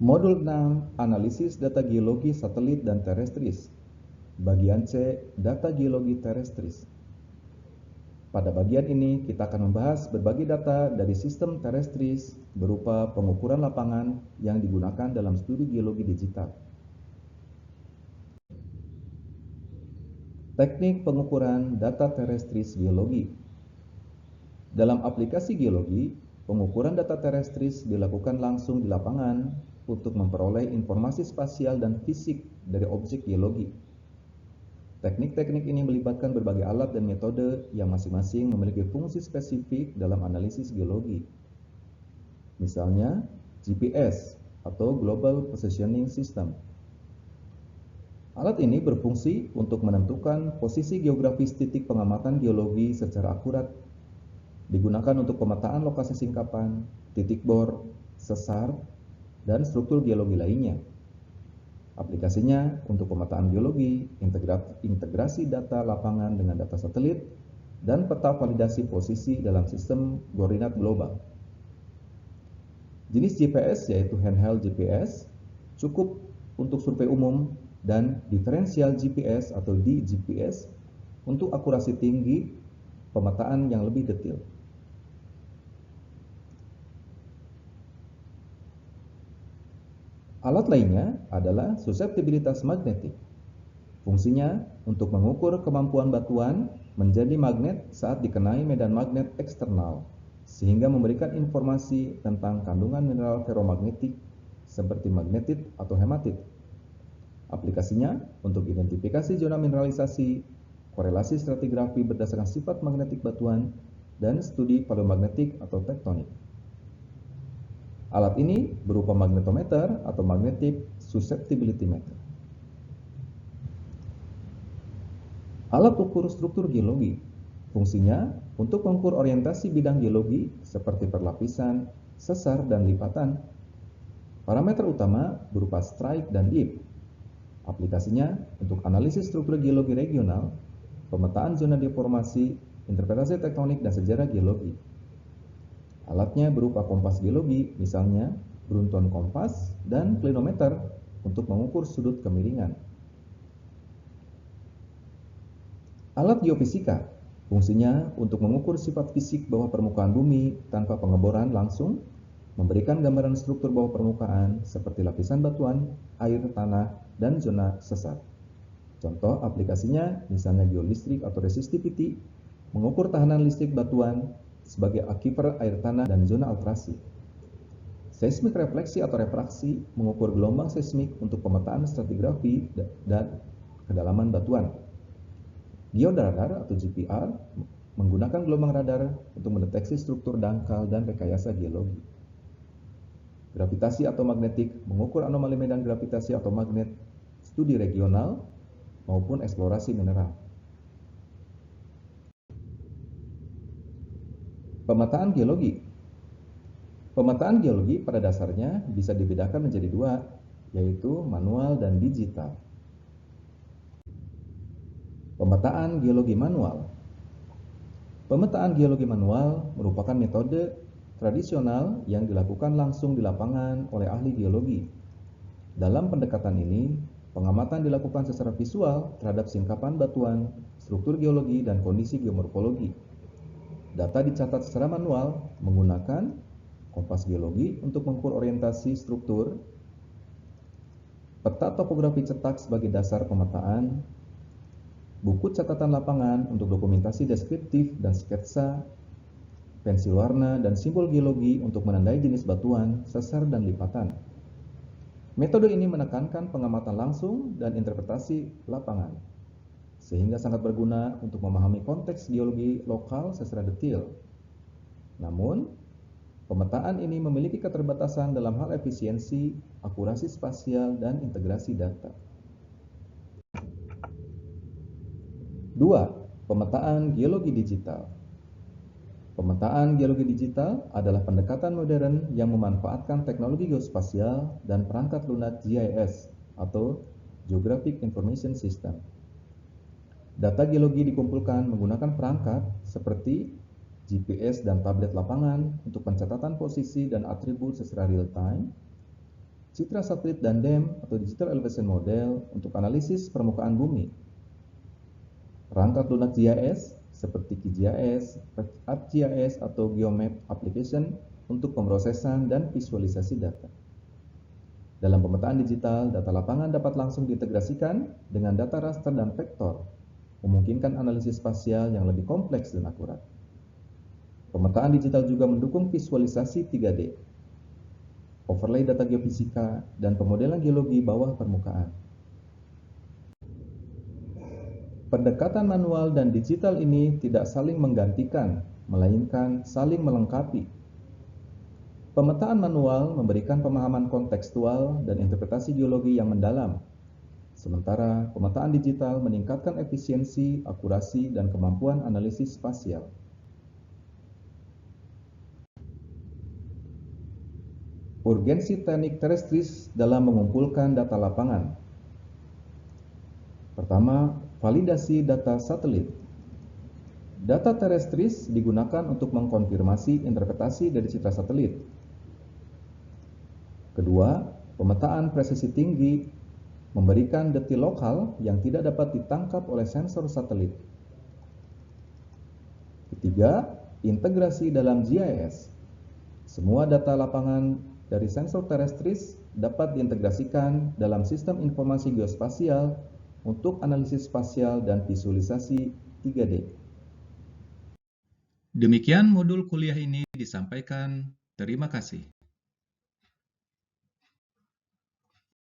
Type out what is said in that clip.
Modul 6, Analisis Data Geologi Satelit dan Terrestris. Bagian C, Data Geologi Terrestris. Pada bagian ini, kita akan membahas berbagai data dari sistem terrestris berupa pengukuran lapangan yang digunakan dalam studi geologi digital. Teknik pengukuran data terrestris geologi. Dalam aplikasi geologi, pengukuran data terrestris dilakukan langsung di lapangan untuk memperoleh informasi spasial dan fisik dari objek geologi. Teknik-teknik ini melibatkan berbagai alat dan metode yang masing-masing memiliki fungsi spesifik dalam analisis geologi. Misalnya, GPS atau Global Positioning System. Alat ini berfungsi untuk menentukan posisi geografis titik pengamatan geologi secara akurat. Digunakan untuk pemetaan lokasi singkapan, titik bor, sesar, dan struktur geologi lainnya. Aplikasinya untuk pemetaan geologi, integrasi data lapangan dengan data satelit, dan peta validasi posisi dalam sistem koordinat global. Jenis GPS yaitu handheld GPS, cukup untuk survei umum, dan diferensial GPS atau DGPS untuk akurasi tinggi, pemetaan yang lebih detail. Alat lainnya adalah suseptibilitas magnetik. Fungsinya untuk mengukur kemampuan batuan menjadi magnet saat dikenai medan magnet eksternal, sehingga memberikan informasi tentang kandungan mineral ferromagnetik seperti magnetit atau hematit. Aplikasinya untuk identifikasi zona mineralisasi, korelasi stratigrafi berdasarkan sifat magnetik batuan, dan studi paleomagnetik atau tektonik. Alat ini berupa magnetometer atau magnetic susceptibility meter. Alat ukur struktur geologi. Fungsinya untuk mengukur orientasi bidang geologi seperti perlapisan, sesar, dan lipatan. Parameter utama berupa strike dan dip. Aplikasinya untuk analisis struktur geologi regional, pemetaan zona deformasi, interpretasi tektonik, dan sejarah geologi. Alatnya berupa kompas geologi, misalnya Brunton kompas dan clinometer untuk mengukur sudut kemiringan. Alat geofisika, fungsinya untuk mengukur sifat fisik bawah permukaan bumi tanpa pengeboran langsung, memberikan gambaran struktur bawah permukaan seperti lapisan batuan, air, tanah, dan zona sesar. Contoh aplikasinya misalnya geolistrik atau resistivity, mengukur tahanan listrik batuan sebagai aquifer air tanah dan zona alterasi. Seismik refleksi atau refraksi mengukur gelombang seismik untuk pemetaan stratigrafi dan kedalaman batuan. Georadar atau GPR menggunakan gelombang radar untuk mendeteksi struktur dangkal dan rekayasa geologi. Gravitasi atau magnetik mengukur anomali medan gravitasi atau magnet, studi regional maupun eksplorasi mineral. Pemetaan geologi. Pemetaan geologi pada dasarnya bisa dibedakan menjadi dua, yaitu manual dan digital. Pemetaan geologi manual. Pemetaan geologi manual merupakan metode tradisional yang dilakukan langsung di lapangan oleh ahli geologi. Dalam pendekatan ini, pengamatan dilakukan secara visual terhadap singkapan batuan, struktur geologi, dan kondisi geomorfologi. Data dicatat secara manual menggunakan kompas geologi untuk mengukur orientasi struktur, peta topografi cetak sebagai dasar pemetaan, buku catatan lapangan untuk dokumentasi deskriptif dan sketsa, pensil warna, dan simbol geologi untuk menandai jenis batuan, sesar, dan lipatan. Metode ini menekankan pengamatan langsung dan interpretasi lapangan, sehingga sangat berguna untuk memahami konteks geologi lokal secara detail. Namun, pemetaan ini memiliki keterbatasan dalam hal efisiensi, akurasi spasial, dan integrasi data. 2. Pemetaan geologi digital. Pemetaan geologi digital adalah pendekatan modern yang memanfaatkan teknologi geospasial dan perangkat lunak GIS atau Geographic Information System. Data geologi dikumpulkan menggunakan perangkat seperti GPS dan tablet lapangan untuk pencatatan posisi dan atribut secara real time, citra satelit dan DEM atau Digital Elevation Model untuk analisis permukaan bumi, perangkat lunak GIS seperti QGIS, ArcGIS atau GeoMap application untuk pemrosesan dan visualisasi data. Dalam pemetaan digital, data lapangan dapat langsung diintegrasikan dengan data raster dan vektor, memungkinkan analisis spasial yang lebih kompleks dan akurat. Pemetaan digital juga mendukung visualisasi 3D, overlay data geofisika, dan pemodelan geologi bawah permukaan. Pendekatan manual dan digital ini tidak saling menggantikan, melainkan saling melengkapi. Pemetaan manual memberikan pemahaman kontekstual dan interpretasi geologi yang mendalam, sementara pemetaan digital meningkatkan efisiensi, akurasi, dan kemampuan analisis spasial. Urgensi teknik terestris dalam mengumpulkan data lapangan. Pertama, validasi data satelit. Data terestris digunakan untuk mengkonfirmasi interpretasi dari citra satelit. Kedua, pemetaan presisi tinggi memberikan detil lokal yang tidak dapat ditangkap oleh sensor satelit. Ketiga, integrasi dalam GIS. Semua data lapangan dari sensor terestris dapat diintegrasikan dalam sistem informasi geospasial untuk analisis spasial dan visualisasi 3D. Demikian modul kuliah ini disampaikan. Terima kasih.